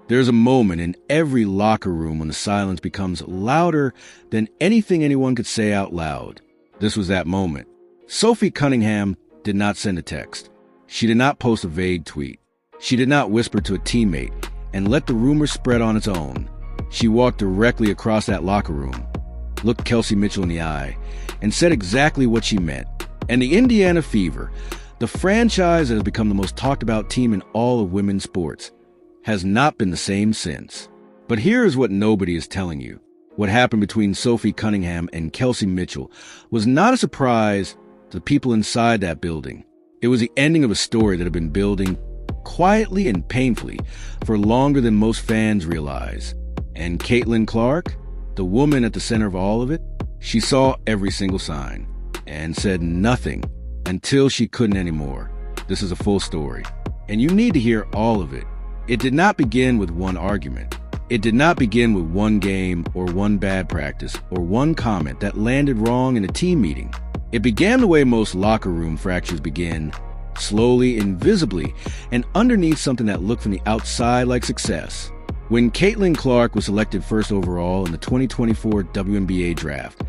There's a moment in every locker room when the silence becomes louder than anything anyone could say out loud. This was that moment. Sophie Cunningham did not send a text. She did not post a vague tweet. She did not whisper to a teammate and let the rumor spread on its own. She walked directly across that locker room, looked Kelsey Mitchell in the eye, and said exactly what she meant. And the Indiana Fever, the franchise that has become the most talked about team in all of women's sports, has not been the same since. But here is what nobody is telling you. What happened between Sophie Cunningham and Kelsey Mitchell was not a surprise to the people inside that building. It was the ending of a story that had been building quietly and painfully for longer than most fans realize. And Caitlin Clark, the woman at the center of all of it, she saw every single sign and said nothing until she couldn't anymore. This is a full story, and you need to hear all of it. It did not begin with one argument. It did not begin with one game or one bad practice or one comment that landed wrong in a team meeting. It began the way most locker room fractures begin, slowly, invisibly, and underneath something that looked from the outside like success. When Caitlin Clark was selected first overall in the 2024 WNBA draft,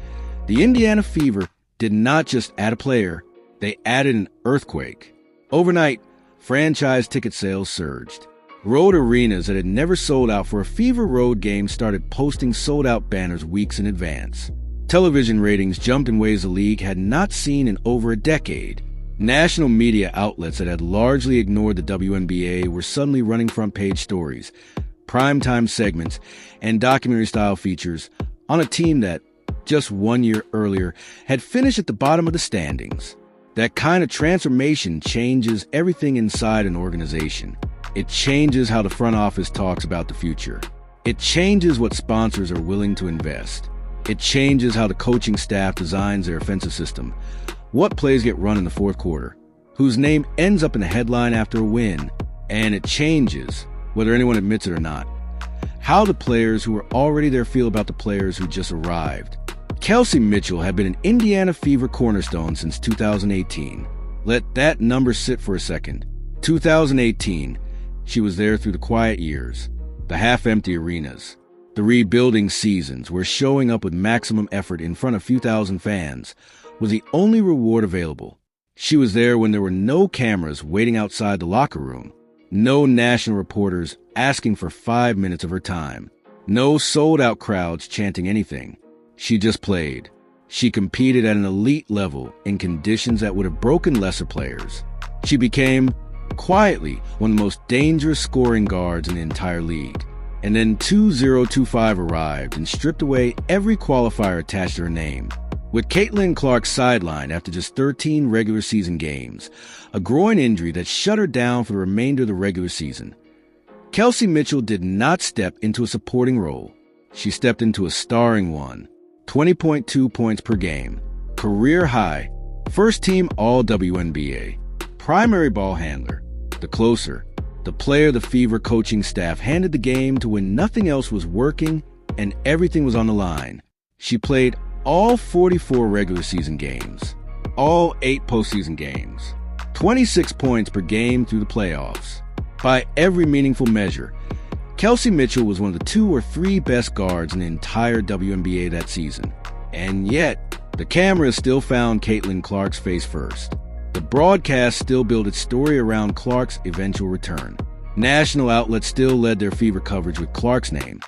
the Indiana Fever did not just add a player, they added an earthquake. Overnight, franchise ticket sales surged. Road arenas that had never sold out for a Fever road game started posting sold-out banners weeks in advance. Television ratings jumped in ways the league had not seen in over a decade. National media outlets that had largely ignored the WNBA were suddenly running front-page stories, primetime segments, and documentary-style features on a team that, just 1 year earlier, had finished at the bottom of the standings. That kind of transformation changes everything inside an organization. It changes how the front office talks about the future. It changes what sponsors are willing to invest. It changes how the coaching staff designs their offensive system, what plays get run in the fourth quarter, whose name ends up in the headline after a win, and it changes, whether anyone admits it or not, how the players who are already there feel about the players who just arrived. Kelsey Mitchell had been an Indiana Fever cornerstone since 2018. Let that number sit for a second. 2018. She was there through the quiet years, the half-empty arenas, the rebuilding seasons where showing up with maximum effort in front of a few thousand fans was the only reward available. She was there when there were no cameras waiting outside the locker room, no national reporters asking for 5 minutes of her time, no sold-out crowds chanting anything. She just played. She competed at an elite level in conditions that would have broken lesser players. She became, quietly, one of the most dangerous scoring guards in the entire league. And then 2025 arrived and stripped away every qualifier attached to her name. With Caitlin Clark sidelined after just 13 regular season games, a groin injury that shut her down for the remainder of the regular season, Kelsey Mitchell did not step into a supporting role. She stepped into a starring one, 20.2 points per game, career high, first team All-WNBA, primary ball handler, the closer, the player the Fever coaching staff handed the game to when nothing else was working and everything was on the line. She played all 44 regular season games, all 8 postseason games, 26 points per game through the playoffs. By every meaningful measure, Kelsey Mitchell was one of the 2 or 3 best guards in the entire WNBA that season. And yet, the cameras still found Caitlin Clark's face first. The broadcast still built its story around Clark's eventual return. National outlets still led their Fever coverage with Clark's name.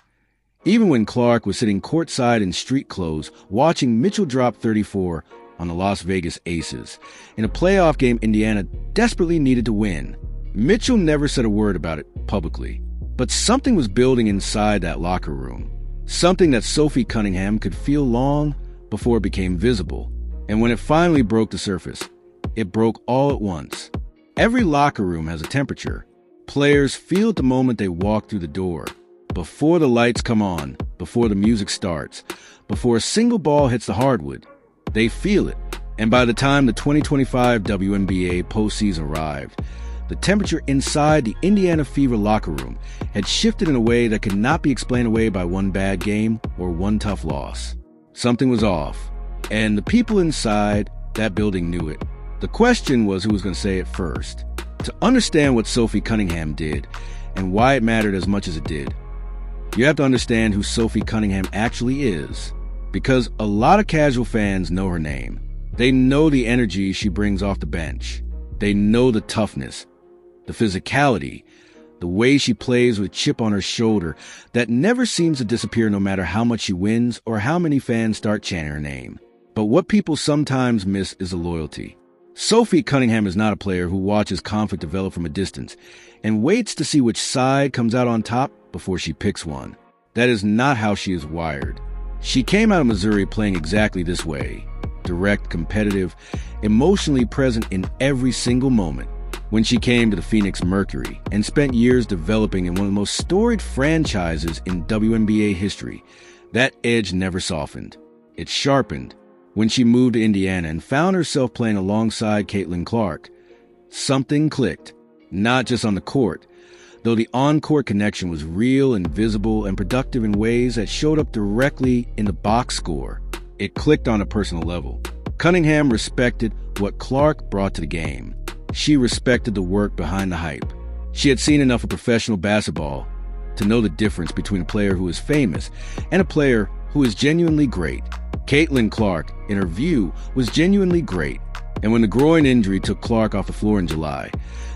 Even when Clark was sitting courtside in street clothes watching Mitchell drop 34 on the Las Vegas Aces in a playoff game Indiana desperately needed to win. Mitchell never said a word about it publicly, but something was building inside that locker room. Something that Sophie Cunningham could feel long before it became visible. And when it finally broke the surface, it broke all at once. Every locker room has a temperature. Players feel it the moment they walk through the door. Before the lights come on, before the music starts, before a single ball hits the hardwood, they feel it. And by the time the 2025 WNBA postseason arrived, the temperature inside the Indiana Fever locker room had shifted in a way that could not be explained away by one bad game or one tough loss. Something was off, and the people inside that building knew it. The question was who was going to say it first. To understand what Sophie Cunningham did and why it mattered as much as it did. You have to understand who Sophie Cunningham actually is, because a lot of casual fans know her name. They know the energy she brings off the bench. They know the toughness, the physicality, the way she plays with chip on her shoulder that never seems to disappear no matter how much she wins or how many fans start chanting her name. But what people sometimes miss is the loyalty. Sophie Cunningham is not a player who watches conflict develop from a distance and waits to see which side comes out on top before she picks one. That is not how she is wired. She came out of Missouri playing exactly this way. Direct, competitive, emotionally present in every single moment. When she came to the Phoenix Mercury and spent years developing in one of the most storied franchises in WNBA history, that edge never softened. It sharpened when she moved to Indiana and found herself playing alongside Caitlin Clark. Something clicked, not just on the court, though the on-court connection was real and visible and productive in ways that showed up directly in the box score. It clicked on a personal level. Cunningham respected what Clark brought to the game. She respected the work behind the hype. She had seen enough of professional basketball to know the difference between a player who is famous and a player who is genuinely great. Caitlin Clark, in her view, was genuinely great. And when the groin injury took Clark off the floor in July,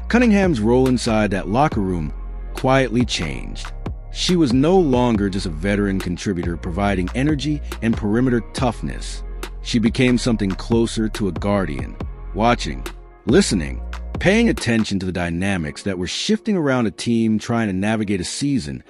Cunningham's role inside that locker room quietly changed. She was no longer just a veteran contributor providing energy and perimeter toughness. She became something closer to a guardian, watching, listening, paying attention to the dynamics that were shifting around a team trying to navigate a season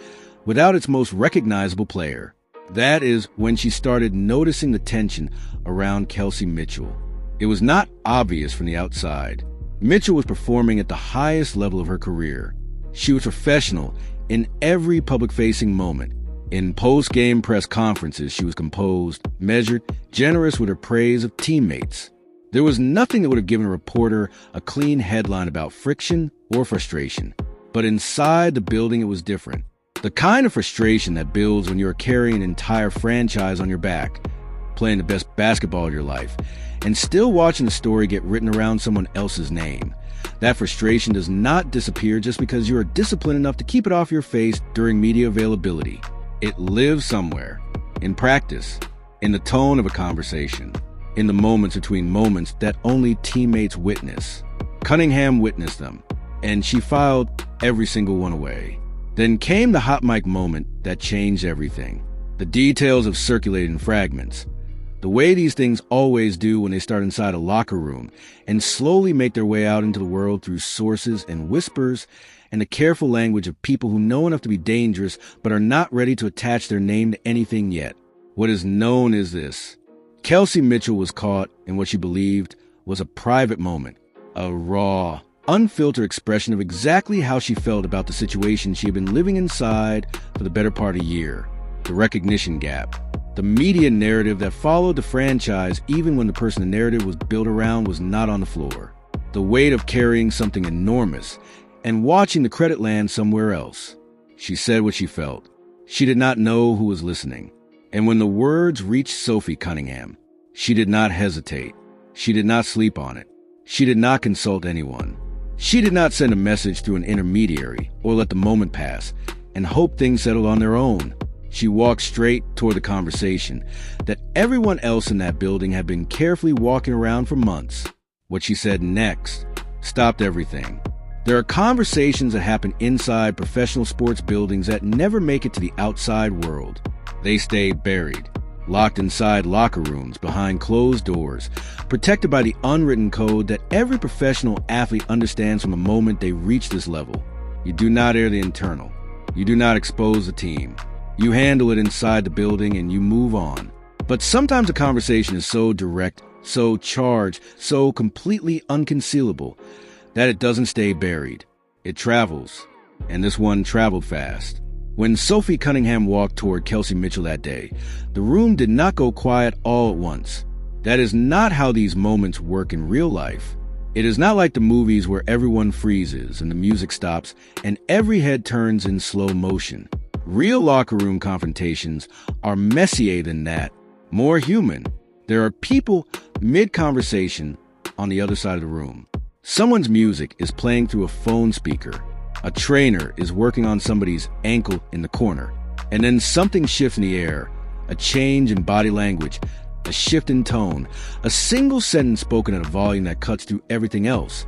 without its most recognizable player. That is when she started noticing the tension around Kelsey Mitchell. It was not obvious from the outside. Mitchell was performing at the highest level of her career. She was professional in every public-facing moment. In post-game press conferences, she was composed, measured, generous with her praise of teammates. There was nothing that would have given a reporter a clean headline about friction or frustration. But inside the building, it was different. The kind of frustration that builds when you're carrying an entire franchise on your back, playing the best basketball of your life, and still watching the story get written around someone else's name. That frustration does not disappear just because you are disciplined enough to keep it off your face during media availability. It lives somewhere, in practice, in the tone of a conversation, in the moments between moments that only teammates witness. Cunningham witnessed them, and she filed every single one away. Then came the hot mic moment that changed everything. The details have circulated in fragments. The way these things always do when they start inside a locker room and slowly make their way out into the world through sources and whispers and the careful language of people who know enough to be dangerous but are not ready to attach their name to anything yet. What is known is this. Kelsey Mitchell was caught in what she believed was a private moment, a raw, unfiltered expression of exactly how she felt about the situation she had been living inside for the better part of a year. The recognition gap. The media narrative that followed the franchise even when the person the narrative was built around was not on the floor. The weight of carrying something enormous and watching the credit land somewhere else. She said what she felt. She did not know who was listening. And when the words reached Sophie Cunningham, she did not hesitate. She did not sleep on it. She did not consult anyone. She did not send a message through an intermediary or let the moment pass and hope things settled on their own. She walked straight toward the conversation that everyone else in that building had been carefully walking around for months. What she said next stopped everything. There are conversations that happen inside professional sports buildings that never make it to the outside world. They stay buried, locked inside locker rooms behind closed doors, protected by the unwritten code that every professional athlete understands from the moment they reach this level. You do not air the internal. You do not expose the team. You handle it inside the building and you move on. But sometimes a conversation is so direct, so charged, so completely unconcealable that it doesn't stay buried. It travels, and this one traveled fast. When Sophie Cunningham walked toward Kelsey Mitchell that day, the room did not go quiet all at once. That is not how these moments work in real life. It is not like the movies where everyone freezes and the music stops and every head turns in slow motion. Real locker room confrontations are messier than that, more human. There are people mid-conversation on the other side of the room. Someone's music is playing through a phone speaker. A trainer is working on somebody's ankle in the corner, and then something shifts in the air, a change in body language, a shift in tone, a single sentence spoken at a volume that cuts through everything else.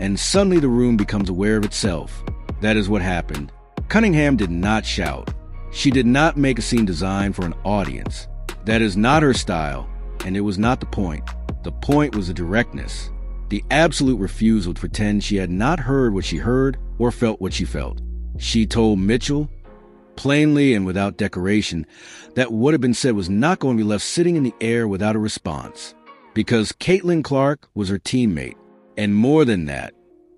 And suddenly the room becomes aware of itself. That is what happened. Cunningham did not shout. She did not make a scene designed for an audience. That is not her style, and it was not the point. The point was the directness. The absolute refusal to pretend she had not heard what she heard or felt what she felt. She told Mitchell, plainly and without decoration, that what had been said was not going to be left sitting in the air without a response. Because Caitlin Clark was her teammate. And more than that,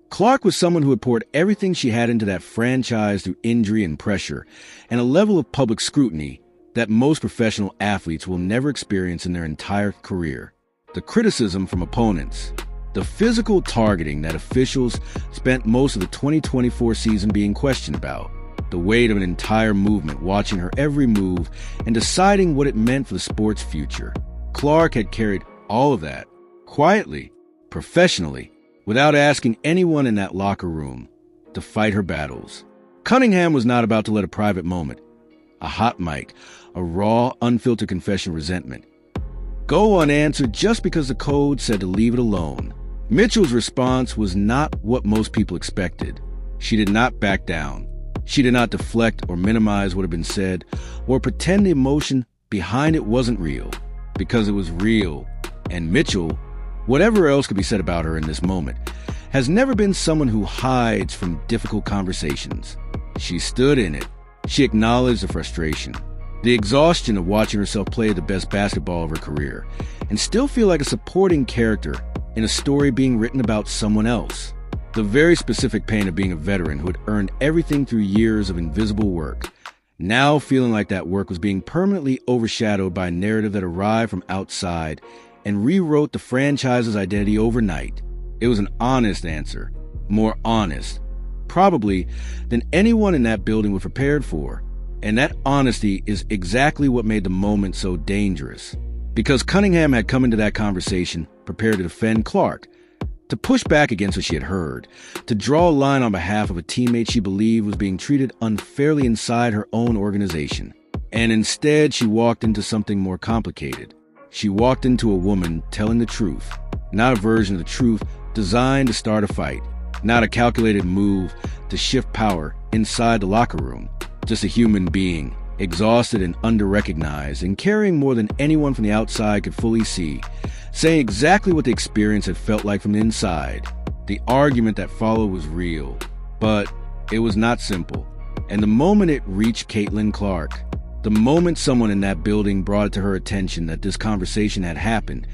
Clark was someone who had poured everything she had into that franchise through injury and pressure, and a level of public scrutiny that most professional athletes will never experience in their entire career. The criticism from opponents, the physical targeting that officials spent most of the 2024 season being questioned about, the weight of an entire movement watching her every move and deciding what it meant for the sport's future. Clark had carried all of that, quietly, professionally, without asking anyone in that locker room to fight her battles. Cunningham was not about to let a private moment, a hot mic, a raw, unfiltered confession of resentment go unanswered just because the code said to leave it alone. Mitchell's response was not what most people expected. She did not back down. She did not deflect or minimize what had been said or pretend the emotion behind it wasn't real, because it was real. And Mitchell, whatever else could be said about her in this moment, has never been someone who hides from difficult conversations. She stood in it. She acknowledged the frustration, the exhaustion of watching herself play the best basketball of her career, and still feel like a supporting character in a story being written about someone else. The very specific pain of being a veteran who had earned everything through years of invisible work, now feeling like that work was being permanently overshadowed by a narrative that arrived from outside and rewrote the franchise's identity overnight. It was an honest answer, more honest, probably, than anyone in that building was prepared for. And that honesty is exactly what made the moment so dangerous. Because Cunningham had come into that conversation prepared to defend Clark, to push back against what she had heard, to draw a line on behalf of a teammate she believed was being treated unfairly inside her own organization. And instead, she walked into something more complicated. She walked into a woman telling the truth, not a version of the truth designed to start a fight, not a calculated move to shift power inside the locker room, just a human being, exhausted and under-recognized and carrying more than anyone from the outside could fully see, saying exactly what the experience had felt like from the inside. The argument that followed was real, but it was not simple. And the moment it reached Caitlin Clark, the moment someone in that building brought it to her attention that this conversation had happened,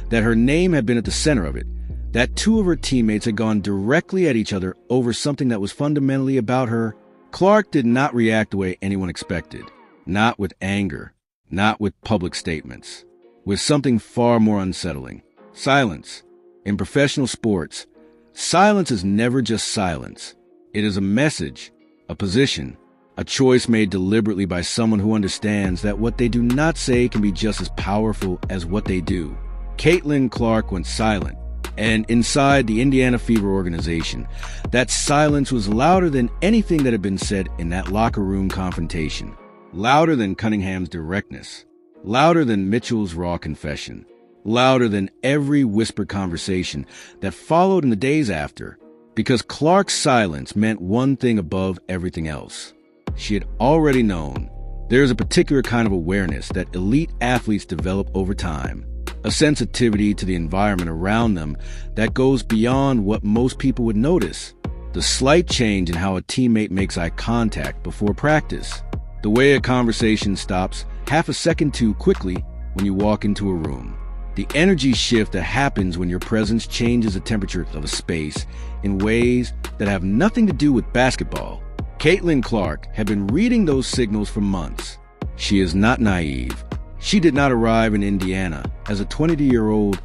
that her name had been at the center of it, that two of her teammates had gone directly at each other over something that was fundamentally about her, Clark did not react the way anyone expected. Not with anger, not with public statements, with something far more unsettling. Silence. In professional sports, silence is never just silence. It is a message, a position, a choice made deliberately by someone who understands that what they do not say can be just as powerful as what they do. Caitlin Clark went silent, and inside the Indiana Fever organization, that silence was louder than anything that had been said in that locker room confrontation. Louder than Cunningham's directness, louder than Mitchell's raw confession, louder than every whispered conversation that followed in the days after, because Clark's silence meant one thing above everything else. She had already known. There is a particular kind of awareness that elite athletes develop over time, a sensitivity to the environment around them that goes beyond what most people would notice. The slight change in how a teammate makes eye contact before practice, the way a conversation stops half a second too quickly when you walk into a room. The energy shift that happens when your presence changes the temperature of a space in ways that have nothing to do with basketball. Caitlin Clark had been reading those signals for months. She is not naive. She did not arrive in Indiana as a 22-year-old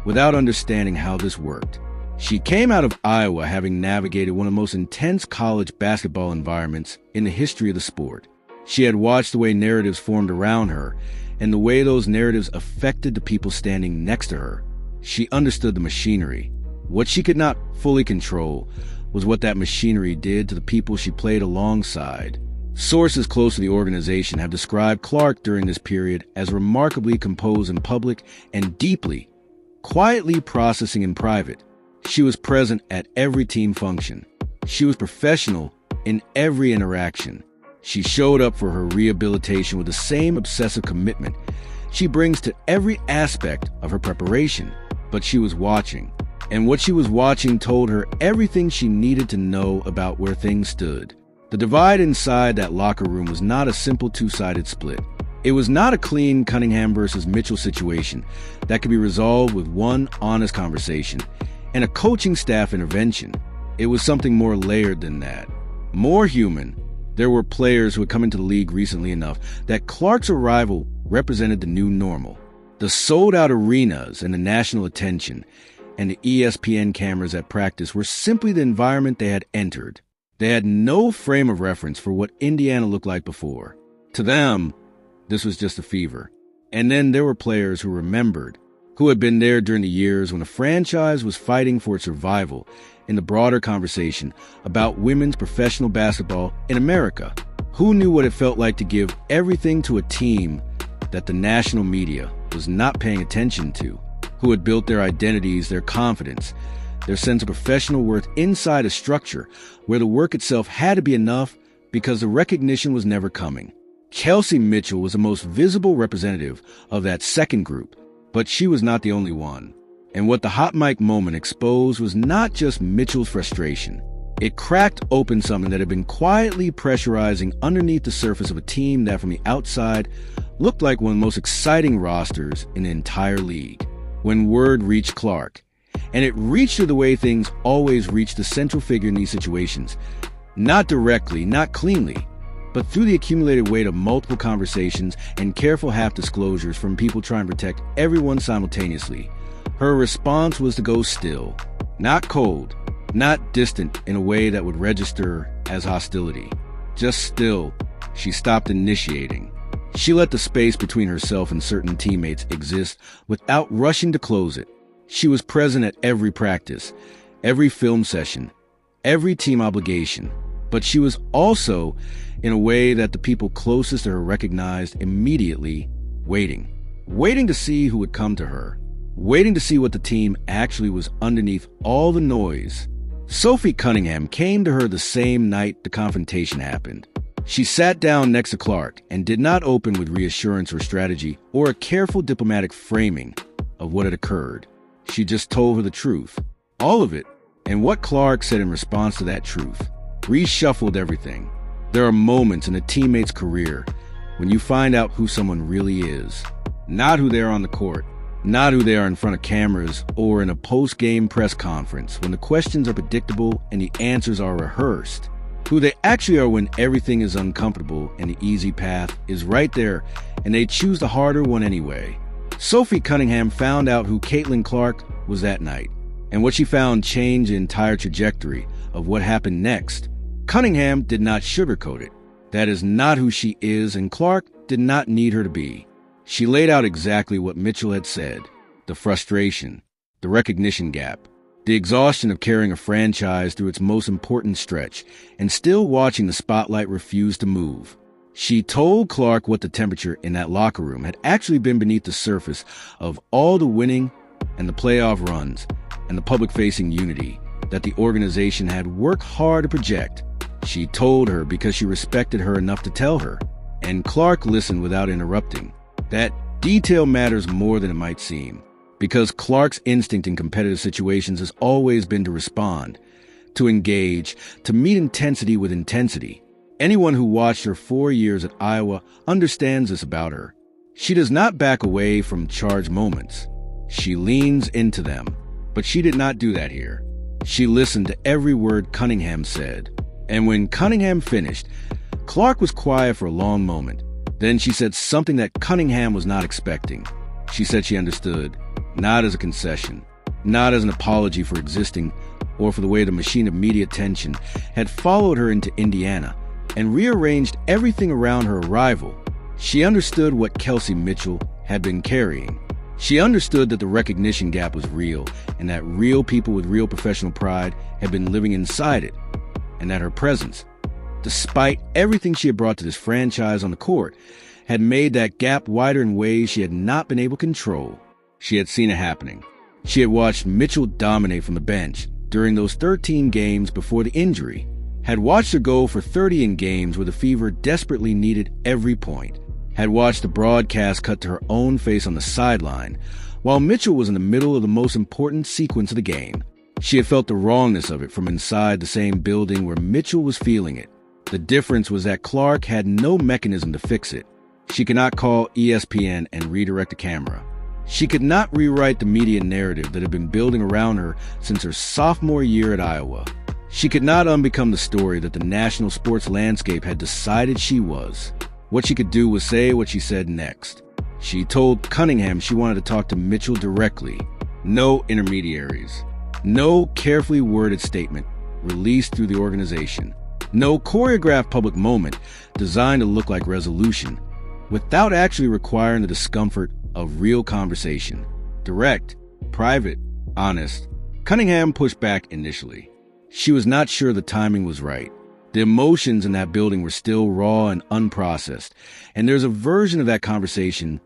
without understanding how this worked. She came out of Iowa having navigated one of the most intense college basketball environments in the history of the sport. She had watched the way narratives formed around her and the way those narratives affected the people standing next to her. She understood the machinery. What she could not fully control was what that machinery did to the people she played alongside. Sources close to the organization have described Clark during this period as remarkably composed in public and deeply, quietly processing in private. She was present at every team function. She was professional in every interaction. She showed up for her rehabilitation with the same obsessive commitment she brings to every aspect of her preparation. But she was watching, and what she was watching told her everything she needed to know about where things stood. The divide inside that locker room was not a simple two-sided split. It was not a clean Cunningham versus Mitchell situation that could be resolved with one honest conversation and a coaching staff intervention. It was something more layered than that, more human. There were players who had come into the league recently enough that Clark's arrival represented the new normal. The sold-out arenas and the national attention and the ESPN cameras at practice were simply the environment they had entered. They had no frame of reference for what Indiana looked like before. To them, this was just a fever. And then there were players who remembered, who had been there during the years when the franchise was fighting for its survival in the broader conversation about women's professional basketball in America. Who knew what it felt like to give everything to a team that the national media was not paying attention to, who had built their identities, their confidence, their sense of professional worth inside a structure where the work itself had to be enough because the recognition was never coming. Kelsey Mitchell was the most visible representative of that second group, but she was not the only one. And what the hot mic moment exposed was not just Mitchell's frustration. It cracked open something that had been quietly pressurizing underneath the surface of a team that from the outside looked like one of the most exciting rosters in the entire league. When word reached Clark, and it reached her the way things always reach the central figure in these situations, not directly, not cleanly, but through the accumulated weight of multiple conversations and careful half-disclosures from people trying to protect everyone simultaneously. Her response was to go still, not cold, not distant in a way that would register as hostility. Just still. She stopped initiating. She let the space between herself and certain teammates exist without rushing to close it. She was present at every practice, every film session, every team obligation, but she was also, in a way that the people closest to her recognized immediately, waiting to see who would come to her, waiting to see what the team actually was underneath all the noise. Sophie Cunningham came to her the same night the confrontation happened. She sat down next to Clark and did not open with reassurance or strategy or a careful diplomatic framing of what had occurred. She just told her the truth, all of it, and what Clark said in response to that truth reshuffled everything. There are moments in a teammate's career when you find out who someone really is, not who they are on the court, not who they are in front of cameras or in a post-game press conference when the questions are predictable and the answers are rehearsed. Who they actually are when everything is uncomfortable and the easy path is right there and they choose the harder one anyway. Sophie Cunningham found out who Caitlin Clark was that night, and what she found changed the entire trajectory of what happened next. Cunningham did not sugarcoat it. That is not who she is, and Clark did not need her to be. She laid out exactly what Mitchell had said: the frustration, the recognition gap, the exhaustion of carrying a franchise through its most important stretch and still watching the spotlight refuse to move. She told Clark what the temperature in that locker room had actually been beneath the surface of all the winning and the playoff runs and the public-facing unity that the organization had worked hard to project. She told her because she respected her enough to tell her, and Clark listened without interrupting. That detail matters more than it might seem, because Clark's instinct in competitive situations has always been to respond, to engage, to meet intensity with intensity. Anyone who watched her 4 years at Iowa understands this about her. She does not back away from charged moments. She leans into them. But she did not do that here. She listened to every word Cunningham said. And when Cunningham finished, Clark was quiet for a long moment. Then she said something that Cunningham was not expecting. She said she understood, not as a concession, not as an apology for existing or for the way the machine of media attention had followed her into Indiana and rearranged everything around her arrival. She understood what Kelsey Mitchell had been carrying. She understood that the recognition gap was real, and that real people with real professional pride had been living inside it, and that her presence, despite everything she had brought to this franchise on the court, had made that gap wider in ways she had not been able to control. She had seen it happening. She had watched Mitchell dominate from the bench during those 13 games before the injury, had watched her go for 30 in games where the Fever desperately needed every point, had watched the broadcast cut to her own face on the sideline, while Mitchell was in the middle of the most important sequence of the game. She had felt the wrongness of it from inside the same building where Mitchell was feeling it. The difference was that Clark had no mechanism to fix it. She could not call ESPN and redirect the camera. She could not rewrite the media narrative that had been building around her since her sophomore year at Iowa. She could not unbecome the story that the national sports landscape had decided she was. What she could do was say what she said next. She told Cunningham she wanted to talk to Mitchell directly. No intermediaries. No carefully worded statement released through the organization. No choreographed public moment designed to look like resolution, without actually requiring the discomfort of real conversation. Direct, private, honest. Cunningham pushed back initially. She was not sure the timing was right. The emotions in that building were still raw and unprocessed, and there's a version of that conversation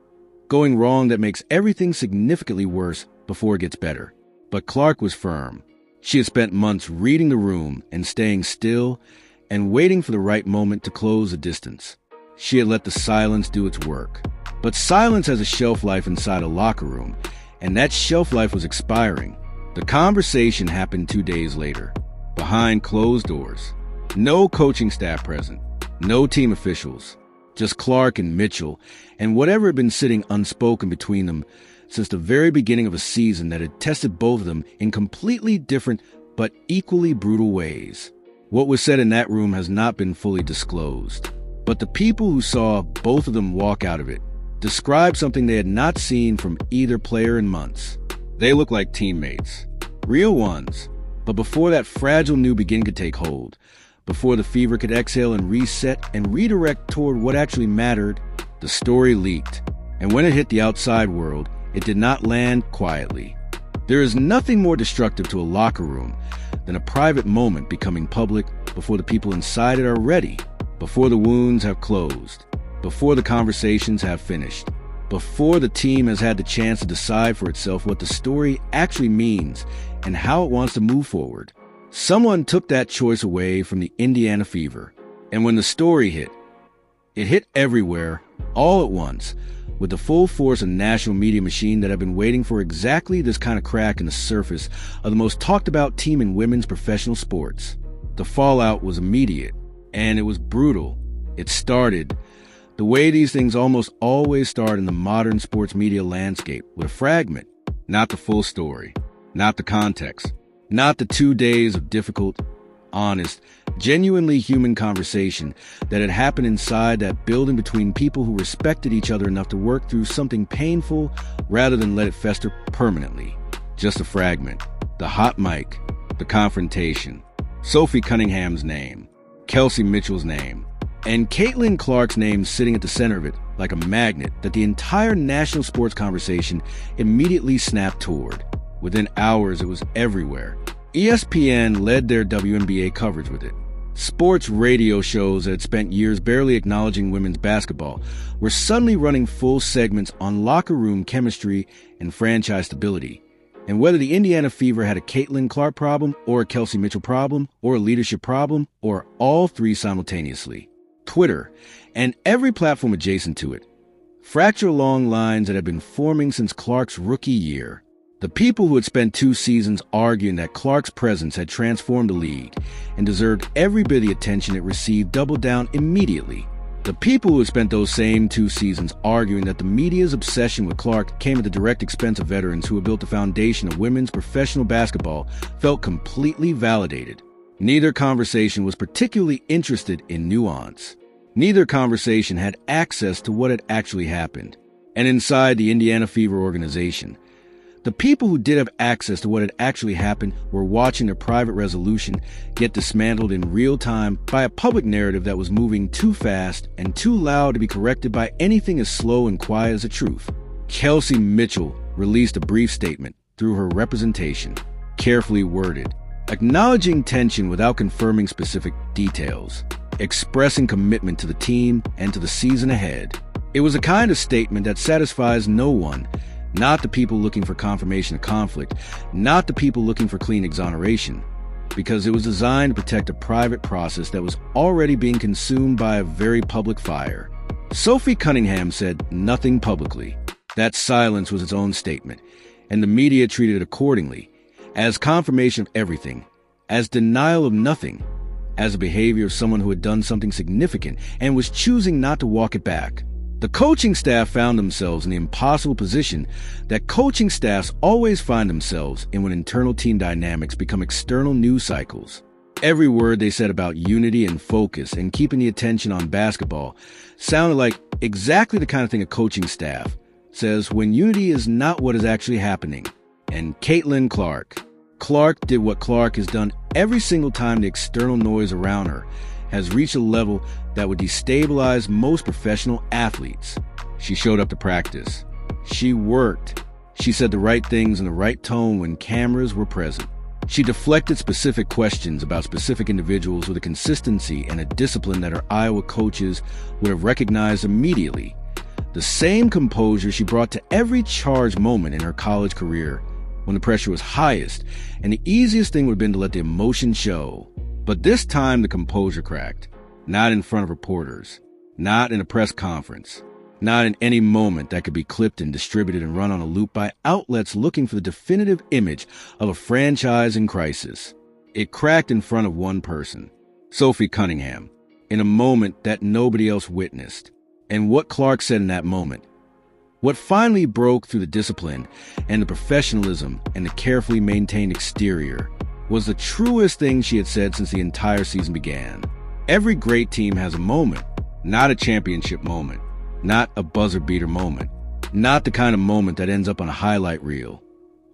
going wrong that makes everything significantly worse before it gets better. But Clark was firm. She had spent months reading the room and staying still and waiting for the right moment to close the distance. She had let the silence do its work. But silence has a shelf life inside a locker room, and that shelf life was expiring. The conversation happened 2 days later, behind closed doors. No coaching staff present, no team officials, just Clark and Mitchell, and whatever had been sitting unspoken between them since the very beginning of a season that had tested both of them in completely different but equally brutal ways. What was said in that room has not been fully disclosed, but the people who saw both of them walk out of it described something they had not seen from either player in months. They looked like teammates, real ones, but before that fragile new beginning could take hold, before the Fever could exhale and reset and redirect toward what actually mattered, the story leaked. And when it hit the outside world, it did not land quietly. There is nothing more destructive to a locker room than a private moment becoming public before the people inside it are ready, before the wounds have closed, before the conversations have finished, before the team has had the chance to decide for itself what the story actually means and how it wants to move forward. Someone took that choice away from the Indiana Fever, and when the story hit, it hit everywhere, all at once, with the full force of national media machine that had been waiting for exactly this kind of crack in the surface of the most talked about team in women's professional sports. The fallout was immediate, and it was brutal. It started the way these things almost always start in the modern sports media landscape, with a fragment, not the full story, not the context, not the 2 days of difficult, honest, genuinely human conversation that had happened inside that building between people who respected each other enough to work through something painful rather than let it fester permanently. Just a fragment. The hot mic. The confrontation. Sophie Cunningham's name. Kelsey Mitchell's name. And Caitlin Clark's name sitting at the center of it like a magnet that the entire national sports conversation immediately snapped toward. Within hours, it was everywhere. ESPN led their WNBA coverage with it. Sports radio shows that had spent years barely acknowledging women's basketball were suddenly running full segments on locker room chemistry and franchise stability. And whether the Indiana Fever had a Caitlin Clark problem, or a Kelsey Mitchell problem, or a leadership problem, or all three simultaneously, Twitter, and every platform adjacent to it, fractured along lines that had been forming since Clark's rookie year. The people who had spent 2 seasons arguing that Clark's presence had transformed the league and deserved every bit of the attention it received doubled down immediately. The people who had spent those same 2 seasons arguing that the media's obsession with Clark came at the direct expense of veterans who had built the foundation of women's professional basketball felt completely validated. Neither conversation was particularly interested in nuance. Neither conversation had access to what had actually happened. And inside the Indiana Fever organization, the people who did have access to what had actually happened were watching their private resolution get dismantled in real time by a public narrative that was moving too fast and too loud to be corrected by anything as slow and quiet as the truth. Kelsey Mitchell released a brief statement through her representation, carefully worded, acknowledging tension without confirming specific details, expressing commitment to the team and to the season ahead. It was a kind of statement that satisfies no one, not the people looking for confirmation of conflict, not the people looking for clean exoneration, because it was designed to protect a private process that was already being consumed by a very public fire. Sophie Cunningham said nothing publicly. That silence was its own statement, and the media treated it accordingly, as confirmation of everything, as denial of nothing, as a behavior of someone who had done something significant and was choosing not to walk it back. The coaching staff found themselves in the impossible position that coaching staffs always find themselves in when internal team dynamics become external news cycles. Every word they said about unity and focus and keeping the attention on basketball sounded like exactly the kind of thing a coaching staff says when unity is not what is actually happening. And Caitlin Clark did what Clark has done every single time the external noise around her has reached a level that would destabilize most professional athletes. She showed up to practice. She worked. She said the right things in the right tone when cameras were present. She deflected specific questions about specific individuals with a consistency and a discipline that her Iowa coaches would have recognized immediately. The same composure she brought to every charged moment in her college career when the pressure was highest, and the easiest thing would have been to let the emotion show. But this time the composure cracked. Not in front of reporters, not in a press conference, not in any moment that could be clipped and distributed and run on a loop by outlets looking for the definitive image of a franchise in crisis. It cracked in front of one person, Sophie Cunningham, in a moment that nobody else witnessed. And what Clark said in that moment, what finally broke through the discipline and the professionalism and the carefully maintained exterior, was the truest thing she had said since the entire season began. Every great team has a moment, not a championship moment, not a buzzer-beater moment, not the kind of moment that ends up on a highlight reel,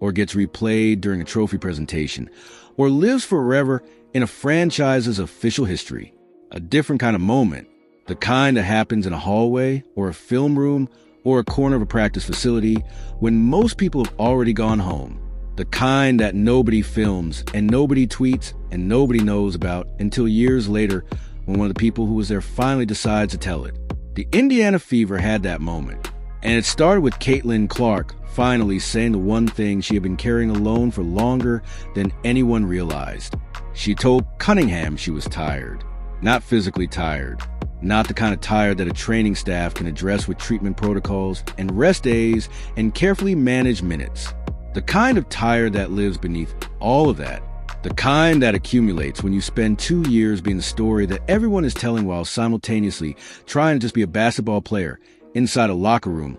or gets replayed during a trophy presentation, or lives forever in a franchise's official history. A different kind of moment, the kind that happens in a hallway, or a film room, or a corner of a practice facility when most people have already gone home. The kind that nobody films and nobody tweets and nobody knows about until years later when one of the people who was there finally decides to tell it. The Indiana Fever had that moment, and it started with Caitlin Clark finally saying the one thing she had been carrying alone for longer than anyone realized. She told Cunningham she was tired, not physically tired, not the kind of tired that a training staff can address with treatment protocols and rest days and carefully manage minutes. The kind of tired that lives beneath all of that. The kind that accumulates when you spend 2 years being the story that everyone is telling while simultaneously trying to just be a basketball player inside a locker room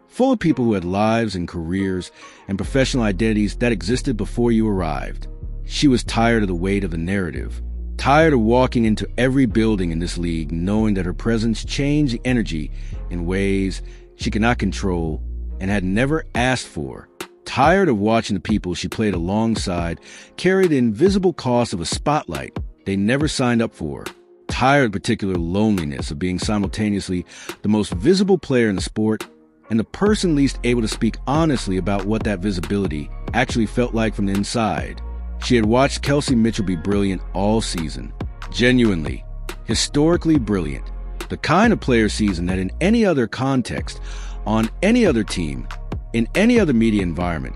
full of people who had lives and careers and professional identities that existed before you arrived. She was tired of the weight of the narrative, tired of walking into every building in this league knowing that her presence changed the energy in ways she could not control and had never asked for. Tired of watching the people she played alongside carry the invisible cost of a spotlight they never signed up for. Tired of particular loneliness of being simultaneously the most visible player in the sport and the person least able to speak honestly about what that visibility actually felt like from the inside. She had watched Kelsey Mitchell be brilliant all season. Genuinely, historically brilliant. The kind of player season that in any other context, on any other team, in any other media environment,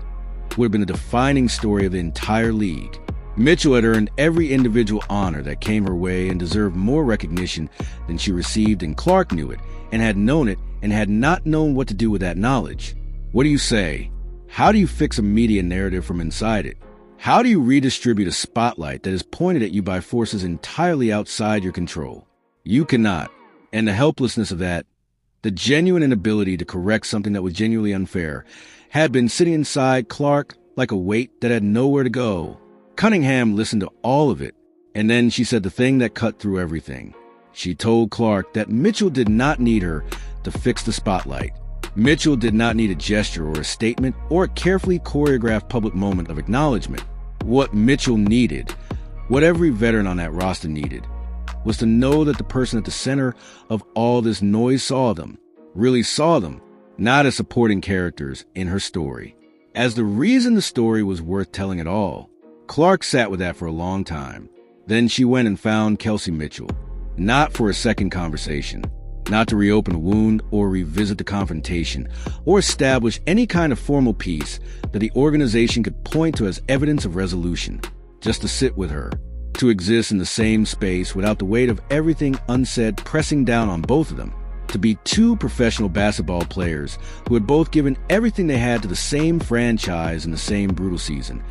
would have been the defining story of the entire league. Mitchell had earned every individual honor that came her way and deserved more recognition than she received, and Clark knew it, and had known it, and had not known what to do with that knowledge. What do you say? How do you fix a media narrative from inside it? How do you redistribute a spotlight that is pointed at you by forces entirely outside your control? You cannot. And the helplessness of that, the genuine inability to correct something that was genuinely unfair, had been sitting inside Clark like a weight that had nowhere to go. Cunningham listened to all of it, and then she said the thing that cut through everything. She told Clark that Mitchell did not need her to fix the spotlight. Mitchell did not need a gesture or a statement or a carefully choreographed public moment of acknowledgement. What Mitchell needed, what every veteran on that roster needed, was to know that the person at the center of all this noise saw them, really saw them, not as supporting characters in her story, as the reason the story was worth telling at all. Clark sat with that for a long time. Then she went and found Kelsey Mitchell, not for a second conversation, not to reopen a wound or revisit the confrontation, or establish any kind of formal piece that the organization could point to as evidence of resolution, just to sit with her, to exist in the same space without the weight of everything unsaid pressing down on both of them, to be two professional basketball players who had both given everything they had to the same franchise in the same brutal season,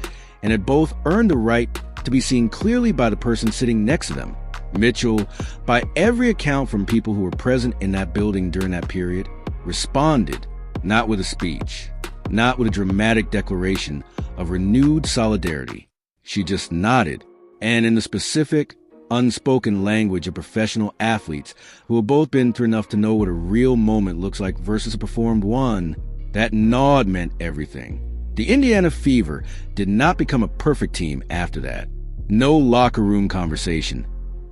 and had both earned the right to be seen clearly by the person sitting next to them. Mitchell, by every account from people who were present in that building during that period, responded, not with a speech, not with a dramatic declaration of renewed solidarity. She just nodded, and in the specific, unspoken language of professional athletes who have both been through enough to know what a real moment looks like versus a performed one, that nod meant everything. The Indiana Fever did not become a perfect team after that. No locker room conversation,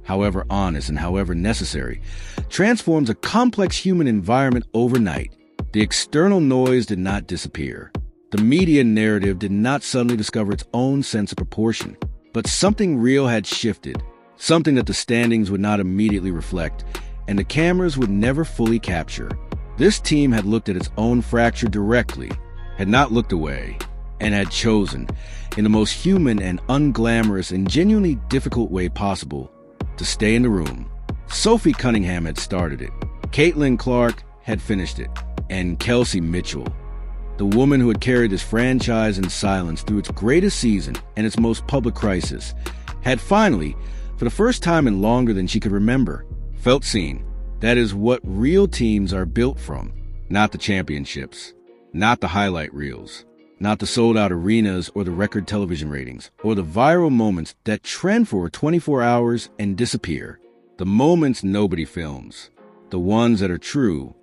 however honest and however necessary, transforms a complex human environment overnight. The external noise did not disappear. The media narrative did not suddenly discover its own sense of proportion. But something real had shifted, something that the standings would not immediately reflect, and the cameras would never fully capture. This team had looked at its own fracture directly, had not looked away, and had chosen, in the most human and unglamorous and genuinely difficult way possible, to stay in the room. Sophie Cunningham had started it. Caitlin Clark had finished it. And Kelsey Mitchell, the woman who had carried this franchise in silence through its greatest season and its most public crisis, had finally, for the first time in longer than she could remember, felt seen. That is what real teams are built from. Not the championships, not the highlight reels, not the sold-out arenas or the record television ratings, or the viral moments that trend for 24 hours and disappear. The moments nobody films, the ones that are true